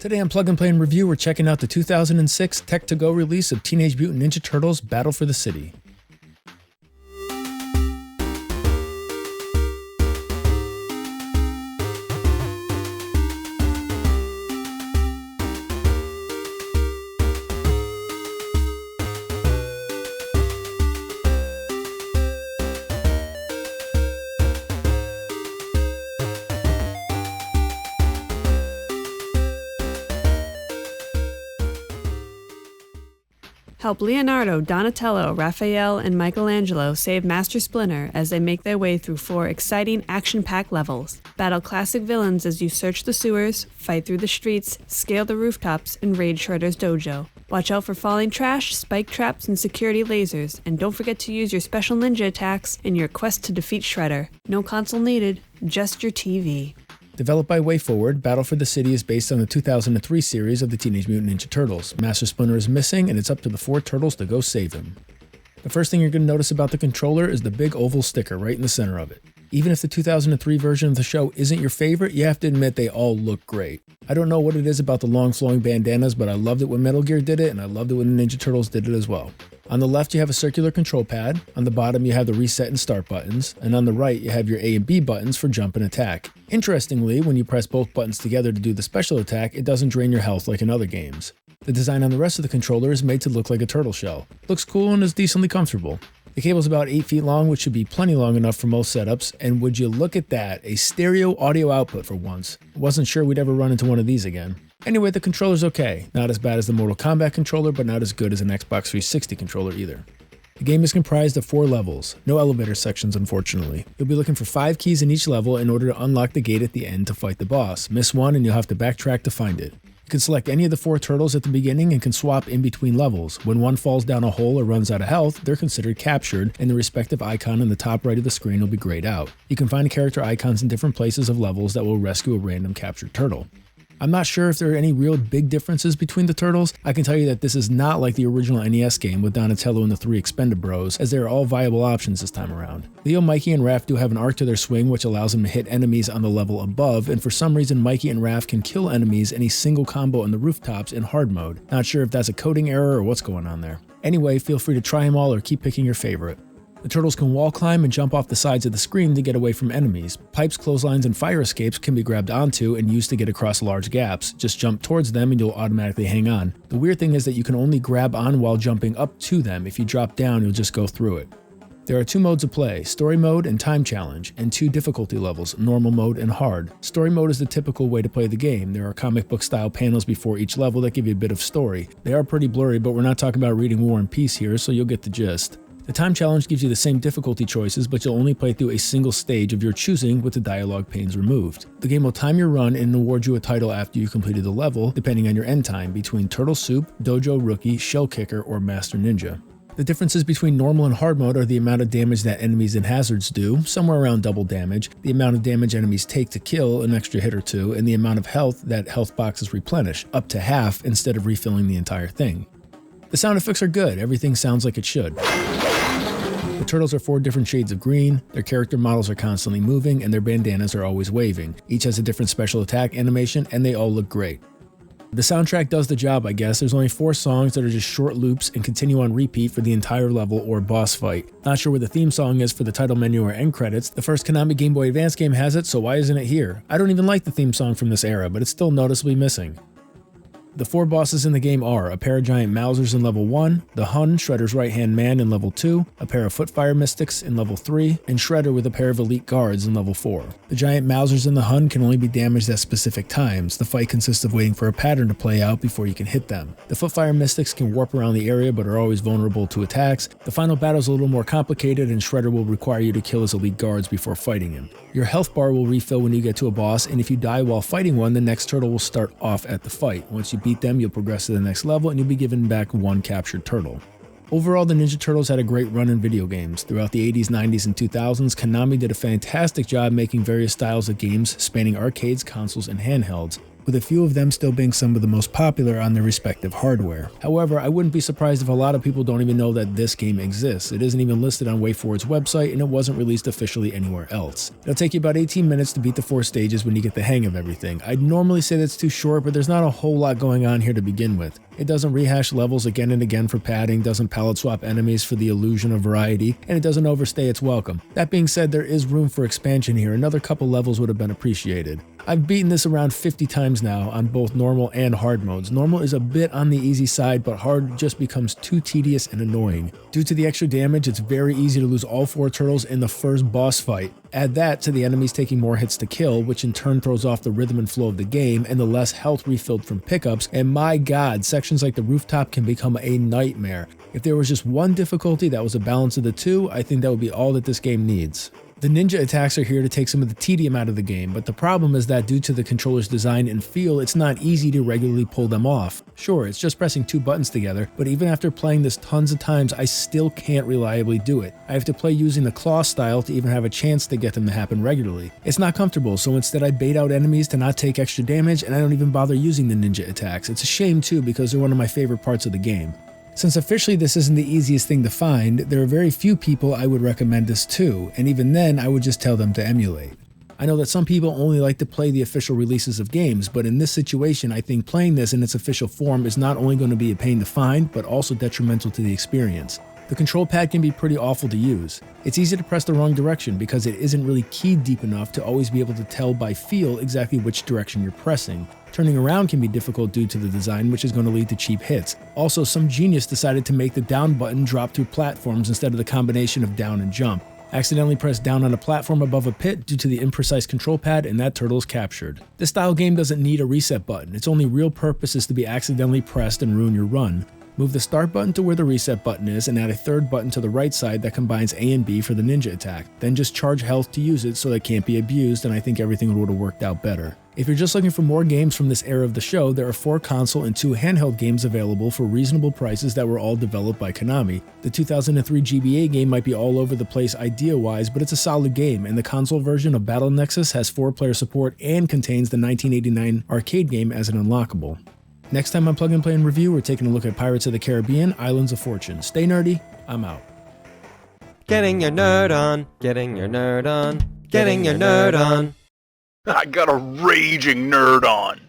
Today on Plug and Play and Review, we're checking out the 2006 Tech2Go release of Teenage Mutant Ninja Turtles Battle for the City. Help Leonardo, Donatello, Raphael, and Michelangelo save Master Splinter as they make their way through 4 exciting, action-packed levels. Battle classic villains as you search the sewers, fight through the streets, scale the rooftops, and raid Shredder's dojo. Watch out for falling trash, spike traps, and security lasers, and don't forget to use your special ninja attacks in your quest to defeat Shredder. No console needed, just your TV. Developed by Wayforward, Battle for the City is based on the 2003 series of the Teenage Mutant Ninja Turtles. Master Splinter is missing, and it's up to the 4 turtles to go save him. The first thing you're going to notice about the controller is the big oval sticker right in the center of it. Even if the 2003 version of the show isn't your favorite, you have to admit they all look great. I don't know what it is about the long flowing bandanas, but I loved it when Metal Gear did it, and I loved it when the Ninja Turtles did it as well. On the left you have a circular control pad, on the bottom you have the reset and start buttons, and on the right you have your A and B buttons for jump and attack. Interestingly, when you press both buttons together to do the special attack, it doesn't drain your health like in other games. The design on the rest of the controller is made to look like a turtle shell. Looks cool and is decently comfortable. The cable is about 8 feet long, which should be plenty long enough for most setups, and would you look at that, a stereo audio output for once. Wasn't sure we'd ever run into one of these again. Anyway, the controller's okay. Not as bad as the Mortal Kombat controller, but not as good as an Xbox 360 controller either. The game is comprised of 4 levels, no elevator sections unfortunately. You'll be looking for 5 keys in each level in order to unlock the gate at the end to fight the boss. Miss one and you'll have to backtrack to find it. You can select any of the 4 turtles at the beginning and can swap in between levels. When one falls down a hole or runs out of health, they're considered captured, and the respective icon in the top right of the screen will be grayed out. You can find character icons in different places of levels that will rescue a random captured turtle. I'm not sure if there are any real big differences between the turtles. I can tell you that this is not like the original NES game with Donatello and the 3 Expendabros, as they are all viable options this time around. Leo, Mikey, and Raph do have an arc to their swing which allows them to hit enemies on the level above, and for some reason Mikey and Raph can kill enemies in a single combo on the rooftops in hard mode. Not sure if that's a coding error or what's going on there. Anyway, feel free to try them all or keep picking your favorite. The turtles can wall climb and jump off the sides of the screen to get away from enemies. Pipes, clotheslines, and fire escapes can be grabbed onto and used to get across large gaps. Just jump towards them and you'll automatically hang on. The weird thing is that you can only grab on while jumping up to them. If you drop down, you'll just go through it. There are 2 modes of play, Story Mode and Time Challenge, and 2 difficulty levels, Normal Mode and Hard. Story Mode is the typical way to play the game. There are comic book style panels before each level that give you a bit of story. They are pretty blurry, but we're not talking about reading War and Peace here, so you'll get the gist. The Time Challenge gives you the same difficulty choices, but you'll only play through a single stage of your choosing with the dialogue panes removed. The game will time your run and award you a title after you completed the level, depending on your end time, between Turtle Soup, Dojo Rookie, Shell Kicker, or Master Ninja. The differences between normal and hard mode are the amount of damage that enemies and hazards do, somewhere around double damage, the amount of damage enemies take to kill, an extra hit or 2, and the amount of health that health boxes replenish, up to half instead of refilling the entire thing. The sound effects are good, everything sounds like it should. The turtles are 4 different shades of green, their character models are constantly moving, and their bandanas are always waving. Each has a different special attack animation, and they all look great. The soundtrack does the job, I guess. There's only 4 songs that are just short loops and continue on repeat for the entire level or boss fight. Not sure where the theme song is for the title menu or end credits. The first Konami Game Boy Advance game has it, so why isn't it here? I don't even like the theme song from this era, but it's still noticeably missing. The 4 bosses in the game are a pair of giant Mousers in level 1, the Hun, Shredder's right-hand man in level 2, a pair of Footfire Mystics in level 3, and Shredder with a pair of elite guards in level 4. The giant Mousers and the Hun can only be damaged at specific times. The fight consists of waiting for a pattern to play out before you can hit them. The Footfire Mystics can warp around the area but are always vulnerable to attacks. The final battle is a little more complicated and Shredder will require you to kill his elite guards before fighting him. Your health bar will refill when you get to a boss, and if you die while fighting one, the next turtle will start off at the fight. Once you beat them, you'll progress to the next level and you'll be given back 1 captured turtle. Overall, the Ninja Turtles had a great run in video games. Throughout the 80s, 90s, and 2000s, Konami did a fantastic job making various styles of games spanning arcades, consoles, and handhelds. with a few of them still being some of the most popular on their respective hardware. However, I wouldn't be surprised if a lot of people don't even know that this game exists. It isn't even listed on Wayforward's website, and it wasn't released officially anywhere else. It'll take you about 18 minutes to beat the 4 stages when you get the hang of everything. I'd normally say that's too short, but there's not a whole lot going on here to begin with. It doesn't rehash levels again and again for padding, doesn't palette swap enemies for the illusion of variety, and it doesn't overstay its welcome. That being said, there is room for expansion here. Another couple levels would have been appreciated. I've beaten this around 50 times now on both normal and hard modes. Normal is a bit on the easy side, but hard just becomes too tedious and annoying. Due to the extra damage, it's very easy to lose all 4 turtles in the first boss fight. Add that to the enemies taking more hits to kill, which in turn throws off the rhythm and flow of the game, and the less health refilled from pickups, and my god, sections like the rooftop can become a nightmare. If there was just one difficulty that was a balance of the two, I think that would be all that this game needs. The ninja attacks are here to take some of the tedium out of the game, but the problem is that due to the controller's design and feel, it's not easy to regularly pull them off. Sure, it's just pressing 2 buttons together, but even after playing this tons of times, I still can't reliably do it. I have to play using the claw style to even have a chance to get them to happen regularly. It's not comfortable, so instead I bait out enemies to not take extra damage, and I don't even bother using the ninja attacks. It's a shame too, because they're one of my favorite parts of the game. Since officially this isn't the easiest thing to find, there are very few people I would recommend this to, and even then I would just tell them to emulate. I know that some people only like to play the official releases of games, but in this situation I think playing this in its official form is not only going to be a pain to find, but also detrimental to the experience. The control pad can be pretty awful to use. It's easy to press the wrong direction because it isn't really keyed deep enough to always be able to tell by feel exactly which direction you're pressing. Turning around can be difficult due to the design, which is going to lead to cheap hits. Also, some genius decided to make the down button drop through platforms instead of the combination of down and jump. Accidentally press down on a platform above a pit due to the imprecise control pad, and that turtle is captured. This style game doesn't need a reset button. Its only real purpose is to be accidentally pressed and ruin your run. Move the start button to where the reset button is and add a third button to the right side that combines A and B for the ninja attack. Then just charge health to use it so that it can't be abused, and I think everything would have worked out better. If you're just looking for more games from this era of the show, there are 4 console and 2 handheld games available for reasonable prices that were all developed by Konami. The 2003 GBA game might be all over the place idea-wise, but it's a solid game, and the console version of Battle Nexus has 4-player support and contains the 1989 arcade game as an unlockable. Next time on Plug and Play and Review, we're taking a look at Pirates of the Caribbean, Islands of Fortune. Stay nerdy, I'm out. Getting your nerd on, getting your nerd on, getting your nerd on. I got a raging nerd on.